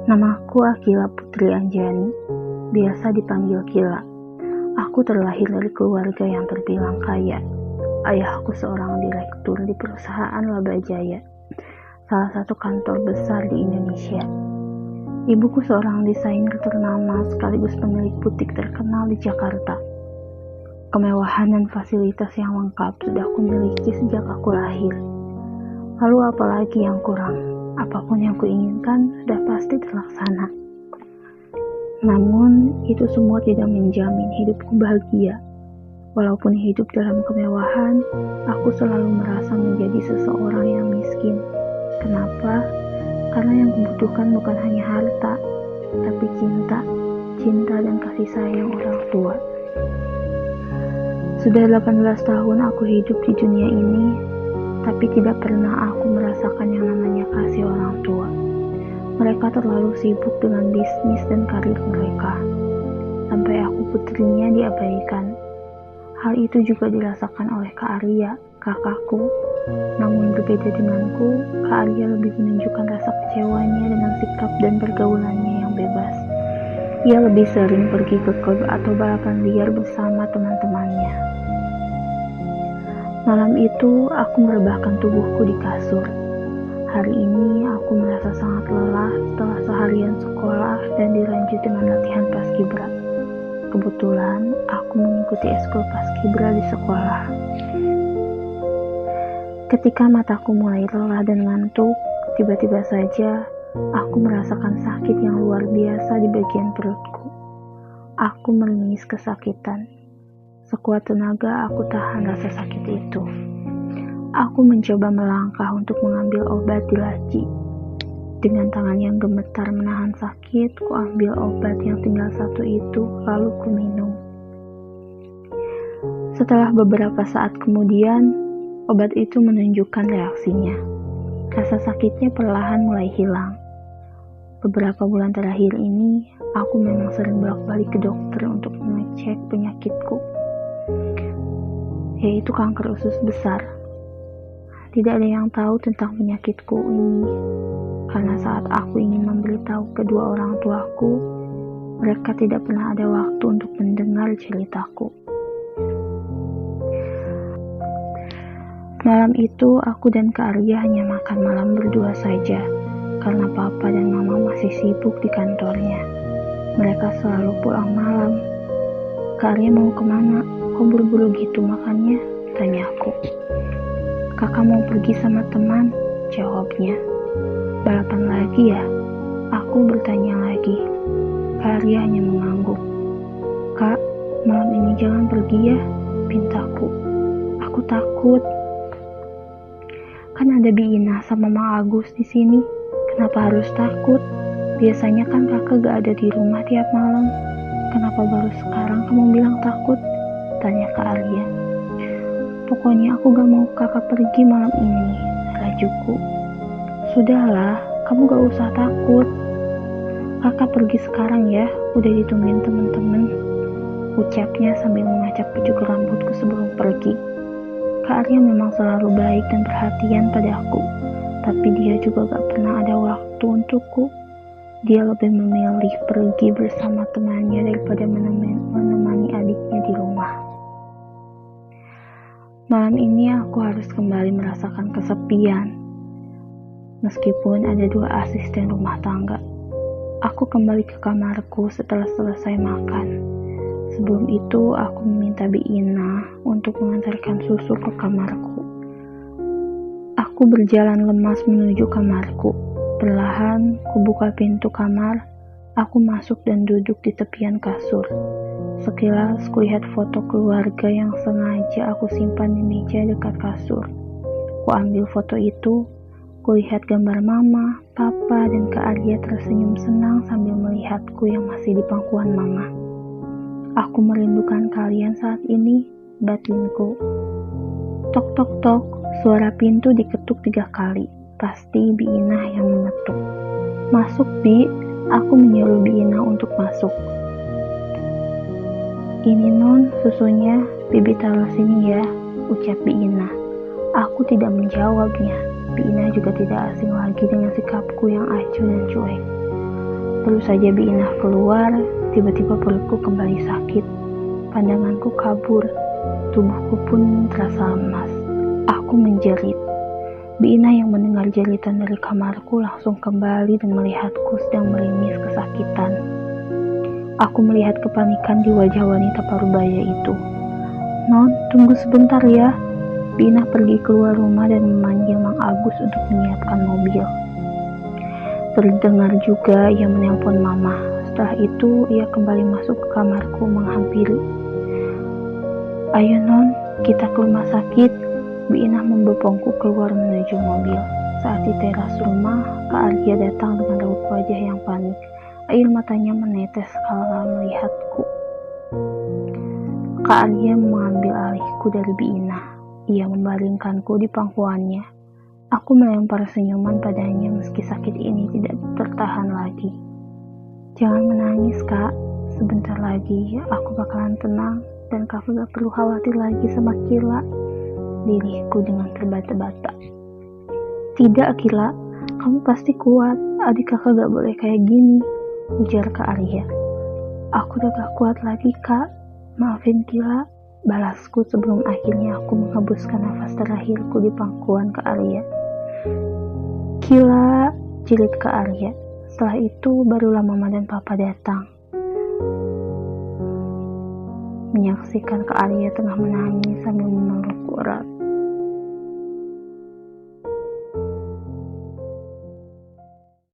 Namaku Akila Putri Anjani, biasa dipanggil Kila. Aku terlahir dari keluarga yang terbilang kaya. Ayahku seorang direktur di perusahaan Laba Jaya, salah satu kantor besar di Indonesia. Ibuku seorang desainer ternama sekaligus pemilik butik terkenal di Jakarta. Kemewahan dan fasilitas yang lengkap sudah aku miliki sejak aku lahir. Lalu apalagi yang kurang? Apapun yang kuinginkan sudah pasti terlaksana. Namun, itu semua tidak menjamin hidupku bahagia. Walaupun hidup dalam kemewahan, aku selalu merasa menjadi seseorang yang miskin. Kenapa? Karena yang kubutuhkan bukan hanya harta, tapi cinta dan kasih sayang orang tua. Sudah 18 tahun aku hidup di dunia ini, tapi tidak pernah aku merasakan yang namanya kasih orang tua. Mereka terlalu sibuk dengan bisnis dan karir mereka, sampai aku putrinya diabaikan. Hal itu juga dirasakan oleh Kak Arya, kakakku. Namun berbeda denganku, Kak Arya lebih menunjukkan rasa kecewanya dengan sikap dan pergaulannya yang bebas. Ia lebih sering pergi ke klub atau balapan liar bersama teman-temannya. Malam itu, aku merebahkan tubuhku di kasur. Hari ini, aku merasa sangat lelah setelah seharian sekolah dan dilanjut dengan latihan paskibra. Kebetulan, aku mengikuti ekskul paskibra di sekolah. Ketika mataku mulai lelah dan ngantuk, tiba-tiba saja, aku merasakan sakit yang luar biasa di bagian perutku. Aku meringis kesakitan. Sekuat tenaga aku tahan rasa sakit itu. Aku mencoba melangkah untuk mengambil obat di laci. Dengan tangan yang gemetar menahan sakit, ku ambil obat yang tinggal satu itu, lalu ku minum. Setelah beberapa saat kemudian, obat itu menunjukkan reaksinya. Rasa sakitnya perlahan mulai hilang. Beberapa bulan terakhir ini, aku memang sering bolak-balik ke dokter untuk mengecek penyakitku, yaitu kanker usus besar. Tidak ada yang tahu tentang penyakitku ini, karena saat aku ingin memberitahu kedua orang tuaku, mereka tidak pernah ada waktu untuk mendengar ceritaku. Malam itu, aku dan Kak Arya hanya makan malam berdua saja, karena papa dan mama masih sibuk di kantornya. Mereka selalu pulang malam. Kak Arya mau kemana? Kok buru-buru gitu makannya? Tanyaku. Kakak mau pergi sama teman, jawabnya. Balapan lagi ya? Aku bertanya lagi. Kak Arya hanya mengangguk. Kak, malam ini jangan pergi ya, pintaku. Aku takut. Kan ada Bi Ina sama Mang Agus di sini. Kenapa harus takut? Biasanya kan kakak gak ada di rumah tiap malam. Kenapa baru sekarang kamu bilang takut? Tanya Kak Arya. Pokoknya aku gak mau kakak pergi malam ini, rajuku. Sudahlah, kamu gak usah takut. Kakak pergi sekarang ya, udah ditungguin temen-temen. Ucapnya sambil mengacak cukur rambutku sebelum pergi. Kak Arya memang selalu baik dan perhatian padaku, tapi dia juga gak pernah ada waktu untukku. Dia lebih memilih pergi bersama temannya daripada menemani adiknya di rumah. Malam ini aku harus kembali merasakan kesepian. Meskipun ada 2 asisten rumah tangga. Aku kembali ke kamarku setelah selesai makan. Sebelum itu, aku meminta Bi Ina untuk mengantarkan susu ke kamarku. Aku berjalan lemas menuju kamarku. Perlahan, kubuka pintu kamar. Aku masuk dan duduk di tepian kasur. Sekilas, kulihat foto keluarga yang sengaja aku simpan di meja dekat kasur. Ku ambil foto itu. Kulihat gambar mama, papa, dan Kak Arya tersenyum senang sambil melihatku yang masih di pangkuan mama. Aku merindukan kalian saat ini, batinku. Tok tok tok, suara pintu diketuk 3 kali. Pasti Bi Ina yang mengetuk. Masuk, Bi. Aku menyuruh Bi Ina untuk masuk. Ini non, susunya. Bibi taruh sini ya, ucap Bi Ina. Aku tidak menjawabnya. Bi Ina juga tidak asing lagi dengan sikapku yang acuh dan cuek. Baru saja Biinah keluar, tiba-tiba perutku kembali sakit. Pandanganku kabur, tubuhku pun terasa lemas. Aku menjerit. Biinah yang mendengar jeritan dari kamarku langsung kembali dan melihatku sedang meringis kesakitan. Aku melihat kepanikan di wajah wanita parubaya itu. "Non, tunggu sebentar ya." Biinah pergi keluar rumah dan memanggil Mang Agus untuk menyiapkan mobil. Terdengar juga ia menelpon Mama. Setelah itu ia kembali masuk ke kamarku menghampiri. "Ayo Non, kita ke rumah sakit." Biinah membopongku keluar menuju mobil. Saat di teras rumah, Kak Arya datang dengan raut wajah yang panik. Air matanya menetes kala melihatku. Kak Arya mengambil alihku dari Biinah. Ia membaringkanku di pangkuannya. Aku melempar senyuman padanya meski sakit ini tidak tertahan lagi. "Jangan menangis, Kak. Sebentar lagi aku bakalan tenang dan kakak gak perlu khawatir lagi sama Kila," diriku dengan terbata-bata. "Tidak, Kila. Kamu pasti kuat. Adik kakak gak boleh kayak gini," ujar Kak Arya. "Aku udah gak kuat lagi, Kak. Maafin Kila," balasku sebelum akhirnya aku menghembuskan nafas terakhirku di pangkuan Kak Arya. "Kila," jerit Kak Arya. Setelah itu barulah Mama dan Papa datang. Menyaksikan Kak Arya tengah menangis sambil memelukku erat.